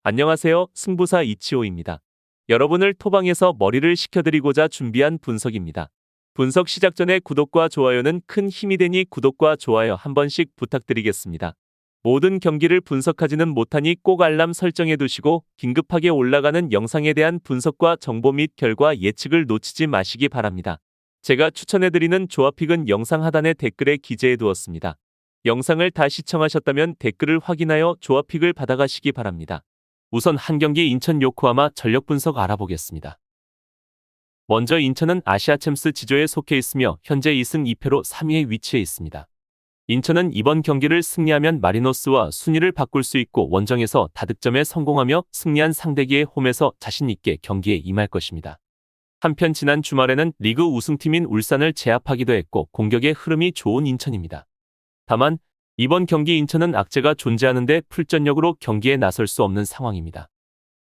안녕하세요. 승부사 이치호입니다. 여러분을 토방에서 머리를 식혀드리고자 준비한 분석입니다. 분석 시작 전에 구독과 좋아요는 큰 힘이 되니 구독과 좋아요 한 번씩 부탁드리겠습니다. 모든 경기를 분석하지는 못하니 꼭 알람 설정해 두시고 긴급하게 올라가는 영상에 대한 분석과 정보 및 결과 예측을 놓치지 마시기 바랍니다. 제가 추천해드리는 조합픽은 영상 하단에 댓글에 기재해 두었습니다. 영상을 다 시청하셨다면 댓글을 확인하여 조합픽을 받아가시기 바랍니다. 우선 한 경기 인천 요코하마 전력 분석 알아보겠습니다. 먼저 인천은 아시아챔스 지조에 속해 있으며 현재 2승 2패로 3위에 위치해 있습니다. 인천은 이번 경기를 승리하면 마리노스와 순위를 바꿀 수 있고 원정에서 다득점에 성공하며 승리한 상대기의 홈에서 자신 있게 경기에 임할 것입니다. 한편 지난 주말에는 리그 우승팀인 울산을 제압하기도 했고 공격의 흐름이 좋은 인천입니다. 다만 이번 경기 인천은 악재가 존재하는데 풀전력으로 경기에 나설 수 없는 상황입니다.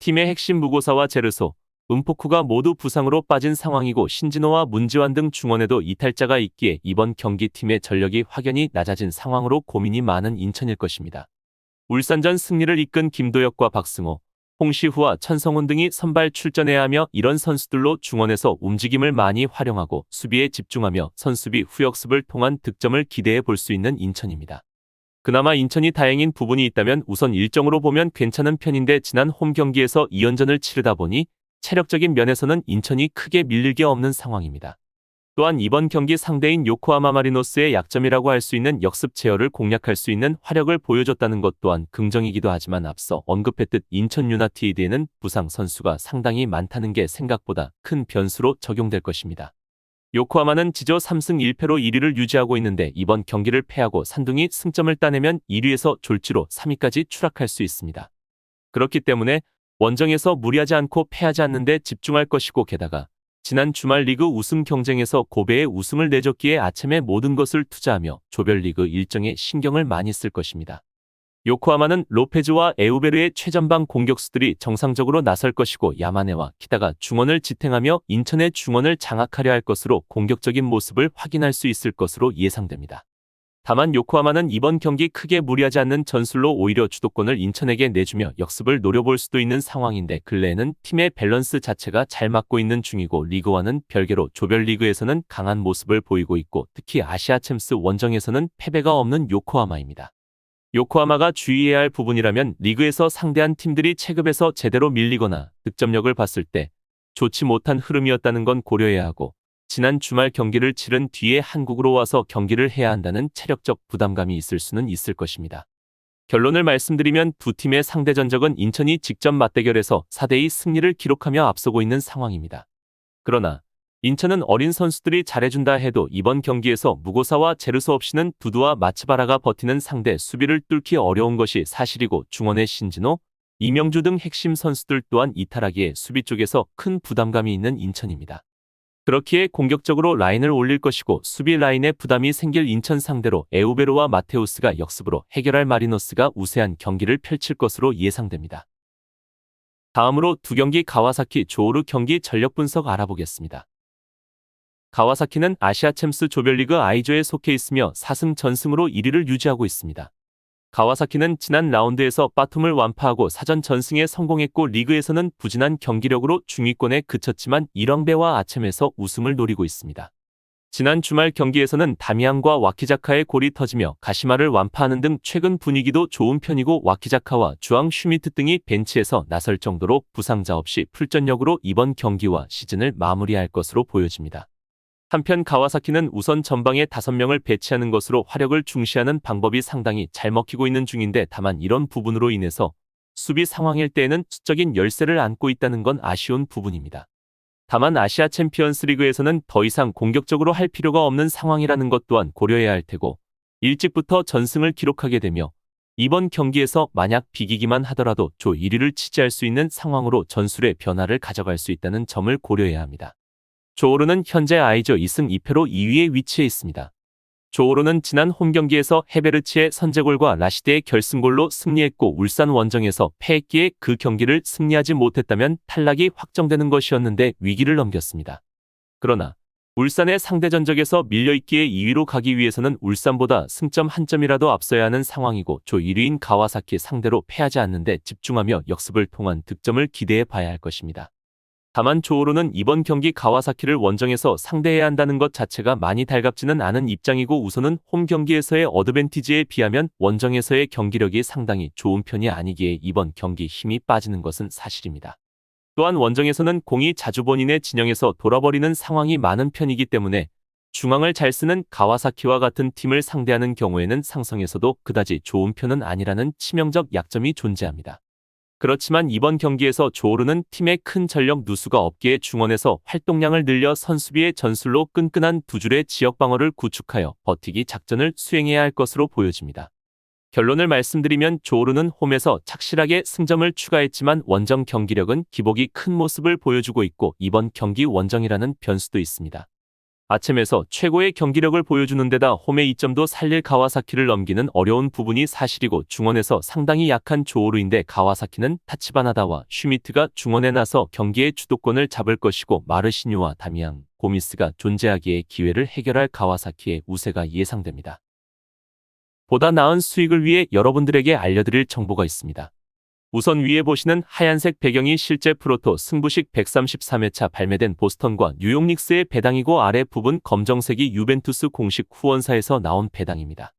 팀의 핵심 무고사와 제르소, 은포쿠가 모두 부상으로 빠진 상황이고 신진호와 문지환 등 중원에도 이탈자가 있기에 이번 경기 팀의 전력이 확연히 낮아진 상황으로 고민이 많은 인천일 것입니다. 울산전 승리를 이끈 김도혁과 박승호, 홍시후와 천성훈 등이 선발 출전해야 하며 이런 선수들로 중원에서 움직임을 많이 활용하고 수비에 집중하며 선수비 후역습을 통한 득점을 기대해 볼 수 있는 인천입니다. 그나마 인천이 다행인 부분이 있다면 우선 일정으로 보면 괜찮은 편인데 지난 홈 경기에서 2연전을 치르다 보니 체력적인 면에서는 인천이 크게 밀릴 게 없는 상황입니다. 또한 이번 경기 상대인 요코하마 마리노스의 약점이라고 할 수 있는 역습 제어를 공략할 수 있는 화력을 보여줬다는 것 또한 긍정이기도 하지만 앞서 언급했듯 인천 유나티드에는 부상 선수가 상당히 많다는 게 생각보다 큰 변수로 적용될 것입니다. 요코하마는 지조 3승 1패로 1위를 유지하고 있는데 이번 경기를 패하고 산둥이 승점을 따내면 1위에서 졸지로 3위까지 추락할 수 있습니다. 그렇기 때문에 원정에서 무리하지 않고 패하지 않는 데 집중할 것이고 게다가 지난 주말 리그 우승 경쟁에서 고배의 우승을 내줬기에 아침에 모든 것을 투자하며 조별리그 일정에 신경을 많이 쓸 것입니다. 요코하마는 로페즈와 에우베르의 최전방 공격수들이 정상적으로 나설 것이고 야마네와 키다가 중원을 지탱하며 인천의 중원을 장악하려 할 것으로 공격적인 모습을 확인할 수 있을 것으로 예상됩니다. 다만 요코하마는 이번 경기 크게 무리하지 않는 전술로 오히려 주도권을 인천에게 내주며 역습을 노려볼 수도 있는 상황인데 근래에는 팀의 밸런스 자체가 잘 맞고 있는 중이고 리그와는 별개로 조별리그에서는 강한 모습을 보이고 있고 특히 아시아챔스 원정에서는 패배가 없는 요코하마입니다. 요코하마가 주의해야 할 부분이라면 리그에서 상대한 팀들이 체급에서 제대로 밀리거나 득점력을 봤을 때 좋지 못한 흐름이었다는 건 고려해야 하고 지난 주말 경기를 치른 뒤에 한국으로 와서 경기를 해야 한다는 체력적 부담감이 있을 수는 있을 것입니다. 결론을 말씀드리면 두 팀의 상대 전적은 인천이 직접 맞대결에서 4대2 승리를 기록하며 앞서고 있는 상황입니다. 그러나 인천은 어린 선수들이 잘해준다 해도 이번 경기에서 무고사와 제르소 없이는 두두와 마츠바라가 버티는 상대 수비를 뚫기 어려운 것이 사실이고 중원의 신진호, 이명주 등 핵심 선수들 또한 이탈하기에 수비 쪽에서 큰 부담감이 있는 인천입니다. 그렇기에 공격적으로 라인을 올릴 것이고 수비 라인에 부담이 생길 인천 상대로 에우베로와 마테우스가 역습으로 해결할 마리노스가 우세한 경기를 펼칠 것으로 예상됩니다. 다음으로 두 경기 가와사키 조오르 경기 전력 분석 알아보겠습니다. 가와사키는 아시아챔스 조별리그 I조에 속해 있으며 4승 전승으로 1위를 유지하고 있습니다. 가와사키는 지난 라운드에서 바툼을 완파하고 사전 전승에 성공했고 리그에서는 부진한 경기력으로 중위권에 그쳤지만 1왕배와 아쳔에서 우승을 노리고 있습니다. 지난 주말 경기에서는 다미안과 와키자카의 골이 터지며 가시마를 완파하는 등 최근 분위기도 좋은 편이고 와키자카와 주앙 슈미트 등이 벤치에서 나설 정도로 부상자 없이 풀전력으로 이번 경기와 시즌을 마무리할 것으로 보여집니다. 한편 가와사키는 우선 전방에 5명을 배치하는 것으로 화력을 중시하는 방법이 상당히 잘 먹히고 있는 중인데 다만 이런 부분으로 인해서 수비 상황일 때에는 수적인 열세를 안고 있다는 건 아쉬운 부분입니다. 다만 아시아 챔피언스 리그에서는 더 이상 공격적으로 할 필요가 없는 상황이라는 것 또한 고려해야 할 테고 일찍부터 전승을 기록하게 되며 이번 경기에서 만약 비기기만 하더라도 조 1위를 치지할 수 있는 상황으로 전술의 변화를 가져갈 수 있다는 점을 고려해야 합니다. 조오르는 현재 I조 2승 2패로 2위에 위치해 있습니다. 조오르는 지난 홈경기에서 헤베르치의 선제골과 라시드의 결승골로 승리했고 울산 원정에서 패했기에 그 경기를 승리하지 못했다면 탈락이 확정되는 것이었는데 위기를 넘겼습니다. 그러나 울산의 상대 전적에서 밀려있기에 2위로 가기 위해서는 울산보다 승점 한 점이라도 앞서야 하는 상황이고 조 1위인 가와사키 상대로 패하지 않는 데 집중하며 역습을 통한 득점을 기대해 봐야 할 것입니다. 다만 조오로는 이번 경기 가와사키를 원정에서 상대해야 한다는 것 자체가 많이 달갑지는 않은 입장이고 우선은 홈 경기에서의 어드밴티지에 비하면 원정에서의 경기력이 상당히 좋은 편이 아니기에 이번 경기 힘이 빠지는 것은 사실입니다. 또한 원정에서는 공이 자주 본인의 진영에서 돌아버리는 상황이 많은 편이기 때문에 중앙을 잘 쓰는 가와사키와 같은 팀을 상대하는 경우에는 상성에서도 그다지 좋은 편은 아니라는 치명적 약점이 존재합니다. 그렇지만 이번 경기에서 조오르는 팀의 큰 전력 누수가 없기에 중원에서 활동량을 늘려 선수비의 전술로 끈끈한 두 줄의 지역 방어를 구축하여 버티기 작전을 수행해야 할 것으로 보여집니다. 결론을 말씀드리면 조오르는 홈에서 착실하게 승점을 추가했지만 원정 경기력은 기복이 큰 모습을 보여주고 있고 이번 경기 원정이라는 변수도 있습니다. 아챔에서 최고의 경기력을 보여주는 데다 홈의 2점도 살릴 가와사키를 넘기는 어려운 부분이 사실이고 중원에서 상당히 약한 조오르인데 가와사키는 타치바나다와 슈미트가 중원에 나서 경기의 주도권을 잡을 것이고 마르시뉴와 다미앙, 고미스가 존재하기에 기회를 해결할 가와사키의 우세가 예상됩니다. 보다 나은 수익을 위해 여러분들에게 알려드릴 정보가 있습니다. 우선 위에 보시는 하얀색 배경이 실제 프로토 승부식 133회차 발매된 보스턴과 뉴욕 닉스의 배당이고 아래 부분 검정색이 유벤투스 공식 후원사에서 나온 배당입니다.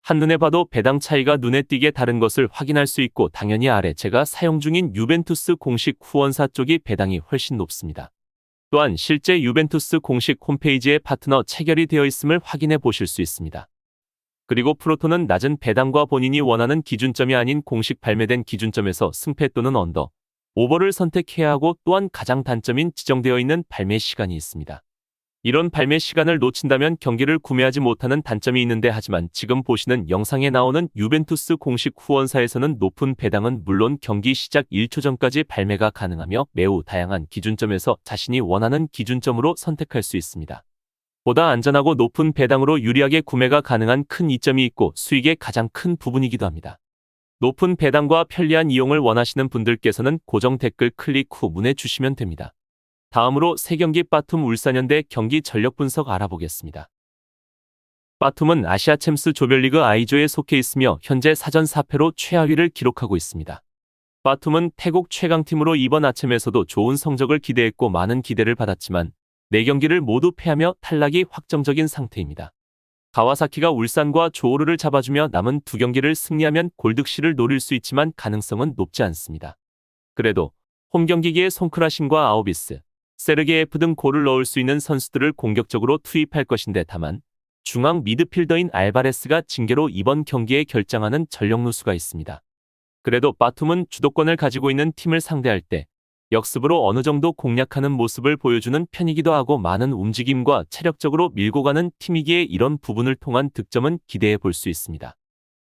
한눈에 봐도 배당 차이가 눈에 띄게 다른 것을 확인할 수 있고 당연히 아래 제가 사용 중인 유벤투스 공식 후원사 쪽이 배당이 훨씬 높습니다. 또한 실제 유벤투스 공식 홈페이지에 파트너 체결이 되어 있음을 확인해 보실 수 있습니다. 그리고 프로토는 낮은 배당과 본인이 원하는 기준점이 아닌 공식 발매된 기준점에서 승패 또는 언더, 오버를 선택해야 하고 또한 가장 단점인 지정되어 있는 발매 시간이 있습니다. 이런 발매 시간을 놓친다면 경기를 구매하지 못하는 단점이 있는데 하지만 지금 보시는 영상에 나오는 유벤투스 공식 후원사에서는 높은 배당은 물론 경기 시작 1초 전까지 발매가 가능하며 매우 다양한 기준점에서 자신이 원하는 기준점으로 선택할 수 있습니다. 보다 안전하고 높은 배당으로 유리하게 구매가 가능한 큰 이점이 있고 수익의 가장 큰 부분이기도 합니다. 높은 배당과 편리한 이용을 원하시는 분들께서는 고정 댓글 클릭 후 문의 주시면 됩니다. 다음으로 세경기 빠툼 울산현대 경기 전력 분석 알아보겠습니다. 빠툼은 아시아 챔스 조별리그 I조에 속해 있으며 현재 사전 4패로 최하위를 기록하고 있습니다. 빠툼은 태국 최강팀으로 이번 아챔에서도 좋은 성적을 기대했고 많은 기대를 받았지만 4경기를 모두 패하며 탈락이 확정적인 상태입니다. 가와사키가 울산과 조오르를 잡아주며 남은 2경기를 승리하면 골득실을 노릴 수 있지만 가능성은 높지 않습니다. 그래도 홈경기기에 송크라신과 아우비스, 세르게예프 등 골을 넣을 수 있는 선수들을 공격적으로 투입할 것인데 다만 중앙 미드필더인 알바레스가 징계로 이번 경기에 결장하는 전력 누수가 있습니다. 그래도 바툼은 주도권을 가지고 있는 팀을 상대할 때 역습으로 어느 정도 공략하는 모습을 보여주는 편이기도 하고 많은 움직임과 체력적으로 밀고 가는 팀이기에 이런 부분을 통한 득점은 기대해 볼 수 있습니다.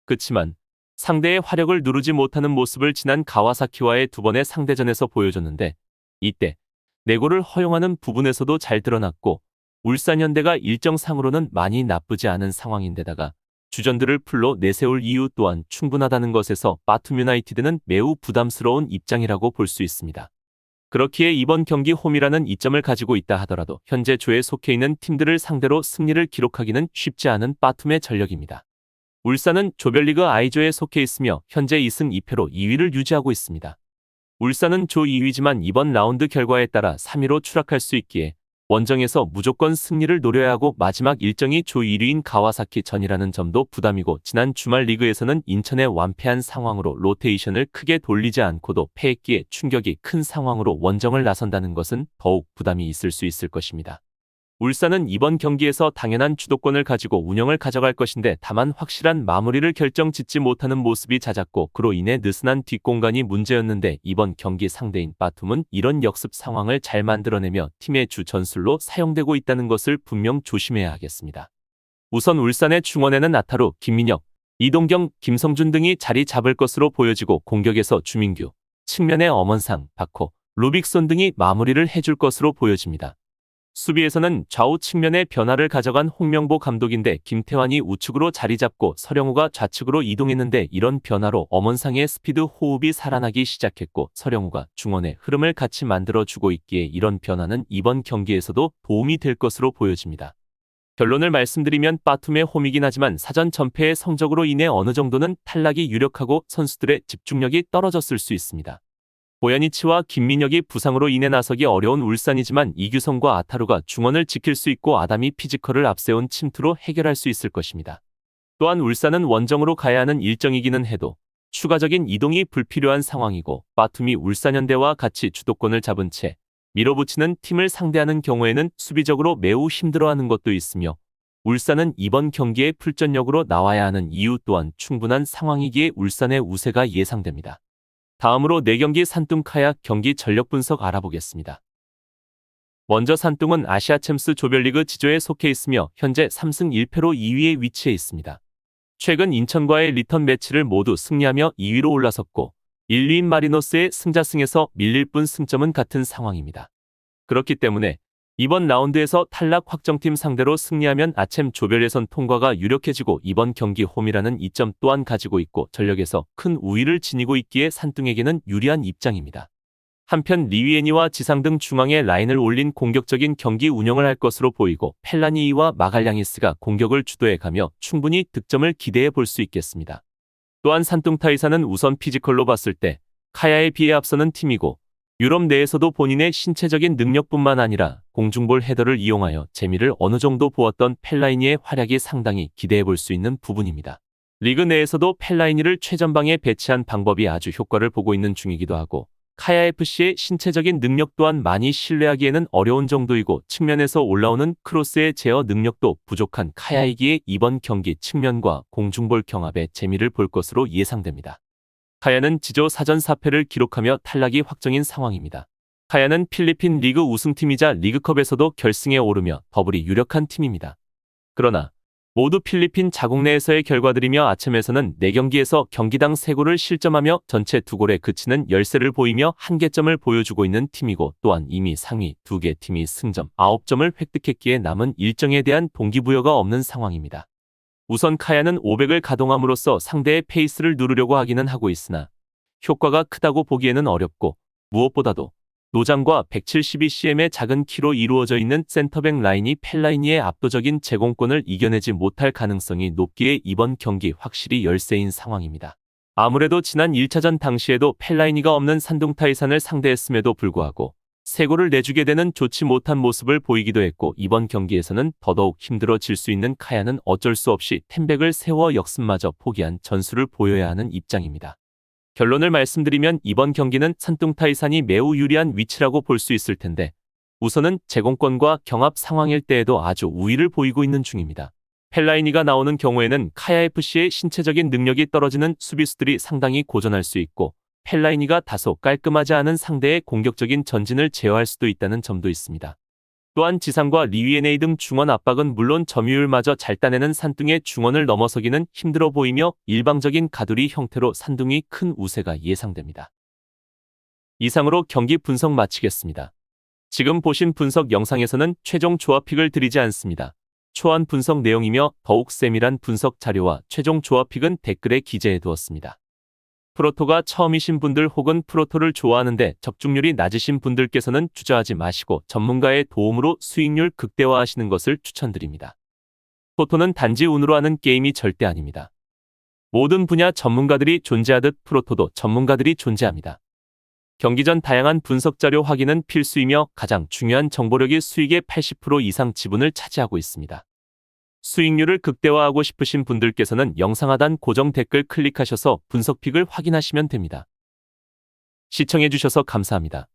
그치만 상대의 화력을 누르지 못하는 모습을 지난 가와사키와의 2번의 상대전에서 보여줬는데 이때 내골을 허용하는 부분에서도 잘 드러났고 울산현대가 일정상으로는 많이 나쁘지 않은 상황인데다가 주전들을 풀로 내세울 이유 또한 충분하다는 것에서 바툼 유나이티드는 매우 부담스러운 입장이라고 볼 수 있습니다. 그렇기에 이번 경기 홈이라는 이점을 가지고 있다 하더라도 현재 조에 속해 있는 팀들을 상대로 승리를 기록하기는 쉽지 않은 바툼의 전력입니다. 울산은 조별리그 I조에 속해 있으며 현재 2승 2패로 2위를 유지하고 있습니다. 울산은 조 2위지만 이번 라운드 결과에 따라 3위로 추락할 수 있기에 원정에서 무조건 승리를 노려야 하고 마지막 일정이 조 1위인 가와사키 전이라는 점도 부담이고 지난 주말 리그에서는 인천에 완패한 상황으로 로테이션을 크게 돌리지 않고도 패했기에 충격이 큰 상황으로 원정을 나선다는 것은 더욱 부담이 있을 수 있을 것입니다. 울산은 이번 경기에서 당연한 주도권을 가지고 운영을 가져갈 것인데 다만 확실한 마무리를 결정짓지 못하는 모습이 잦았고 그로 인해 느슨한 뒷공간이 문제였는데 이번 경기 상대인 바툼은 이런 역습 상황을 잘 만들어내며 팀의 주 전술로 사용되고 있다는 것을 분명 조심해야 하겠습니다. 우선 울산의 중원에는 아타루, 김민혁, 이동경, 김성준 등이 자리 잡을 것으로 보여지고 공격에서 주민규, 측면의 엄원상, 박호, 루빅손 등이 마무리를 해줄 것으로 보여집니다. 수비에서는 좌우 측면의 변화를 가져간 홍명보 감독인데 김태환이 우측으로 자리 잡고 서령우가 좌측으로 이동했는데 이런 변화로 엄원상의 스피드 호흡이 살아나기 시작했고 서령우가 중원의 흐름을 같이 만들어주고 있기에 이런 변화는 이번 경기에서도 도움이 될 것으로 보여집니다. 결론을 말씀드리면 빠툼의 홈이긴 하지만 사전 전패의 성적으로 인해 어느 정도는 탈락이 유력하고 선수들의 집중력이 떨어졌을 수 있습니다. 보야니치와 김민혁이 부상으로 인해 나서기 어려운 울산이지만 이규성과 아타루가 중원을 지킬 수 있고 아담이 피지컬을 앞세운 침투로 해결할 수 있을 것입니다. 또한 울산은 원정으로 가야 하는 일정이기는 해도 추가적인 이동이 불필요한 상황이고 빠툼이 울산현대와 같이 주도권을 잡은 채 밀어붙이는 팀을 상대하는 경우에는 수비적으로 매우 힘들어하는 것도 있으며 울산은 이번 경기에 풀전력으로 나와야 하는 이유 또한 충분한 상황이기에 울산의 우세가 예상됩니다. 다음으로 4경기 산둥 카약 경기 전력 분석 알아보겠습니다. 먼저 산둥은 아시아 챔스 조별리그 지조에 속해 있으며 현재 3승 1패로 2위에 위치해 있습니다. 최근 인천과의 리턴 매치를 모두 승리하며 2위로 올라섰고 1, 2인 마리노스의 승자승에서 밀릴 뿐 승점은 같은 상황입니다. 그렇기 때문에 이번 라운드에서 탈락 확정팀 상대로 승리하면 아챔 조별 예선 통과가 유력해지고 이번 경기 홈이라는 이점 또한 가지고 있고 전력에서 큰 우위를 지니고 있기에 산둥에게는 유리한 입장입니다. 한편 리위에니와 지상 등 중앙에 라인을 올린 공격적인 경기 운영을 할 것으로 보이고 펠라니이와 마갈량이스가 공격을 주도해가며 충분히 득점을 기대해 볼 수 있겠습니다. 또한 산둥타이사는 우선 피지컬로 봤을 때 카야에 비해 앞서는 팀이고 유럽 내에서도 본인의 신체적인 능력뿐만 아니라 공중볼 헤더를 이용하여 재미를 어느 정도 보았던 펠라이니의 활약이 상당히 기대해 볼 수 있는 부분입니다. 리그 내에서도 펠라이니를 최전방에 배치한 방법이 아주 효과를 보고 있는 중이기도 하고 카야FC의 신체적인 능력 또한 많이 신뢰하기에는 어려운 정도이고 측면에서 올라오는 크로스의 제어 능력도 부족한 카야이기에 이번 경기 측면과 공중볼 경합에 재미를 볼 것으로 예상됩니다. 카야는 지조 사전 4패를 기록하며 탈락이 확정인 상황입니다. 카야는 필리핀 리그 우승팀이자 리그컵에서도 결승에 오르며 더블이 유력한 팀입니다. 그러나 모두 필리핀 자국 내에서의 결과들이며 아챔에서는 4경기에서 경기당 3골을 실점하며 전체 2골에 그치는 열세를 보이며 한계점을 보여주고 있는 팀이고 또한 이미 상위 2개 팀이 승점 9점을 획득했기에 남은 일정에 대한 동기부여가 없는 상황입니다. 우선 카야는 500을 가동함으로써 상대의 페이스를 누르려고 하기는 하고 있으나 효과가 크다고 보기에는 어렵고 무엇보다도 노장과 172cm의 작은 키로 이루어져 있는 센터백 라인이 펠라이니의 압도적인 제공권을 이겨내지 못할 가능성이 높기에 이번 경기 확실히 열세인 상황입니다. 아무래도 지난 1차전 당시에도 펠라이니가 없는 산둥타이산을 상대했음에도 불구하고 3골을 내주게 되는 좋지 못한 모습을 보이기도 했고 이번 경기에서는 더더욱 힘들어질 수 있는 카야는 어쩔 수 없이 템백을 세워 역습마저 포기한 전술을 보여야 하는 입장입니다. 결론을 말씀드리면 이번 경기는 산둥타이산이 매우 유리한 위치라고 볼 수 있을 텐데 우선은 제공권과 경합 상황일 때에도 아주 우위를 보이고 있는 중입니다. 펠라이니가 나오는 경우에는 카야FC의 신체적인 능력이 떨어지는 수비수들이 상당히 고전할 수 있고 펠라이니가 다소 깔끔하지 않은 상대의 공격적인 전진을 제어할 수도 있다는 점도 있습니다. 또한 지상과 리위에네이 등 중원 압박은 물론 점유율마저 잘 따내는 산둥의 중원을 넘어서기는 힘들어 보이며 일방적인 가두리 형태로 산둥이 큰 우세가 예상됩니다. 이상으로 경기 분석 마치겠습니다. 지금 보신 분석 영상에서는 최종 조합픽을 드리지 않습니다. 초안 분석 내용이며 더욱 세밀한 분석 자료와 최종 조합픽은 댓글에 기재해 두었습니다. 프로토가 처음이신 분들 혹은 프로토를 좋아하는데 적중률이 낮으신 분들께서는 주저하지 마시고 전문가의 도움으로 수익률 극대화하시는 것을 추천드립니다. 토토는 단지 운으로 하는 게임이 절대 아닙니다. 모든 분야 전문가들이 존재하듯 프로토도 전문가들이 존재합니다. 경기 전 다양한 분석 자료 확인은 필수이며 가장 중요한 정보력이 수익의 80% 이상 지분을 차지하고 있습니다. 수익률을 극대화하고 싶으신 분들께서는 영상 하단 고정 댓글 클릭하셔서 분석픽을 확인하시면 됩니다. 시청해주셔서 감사합니다.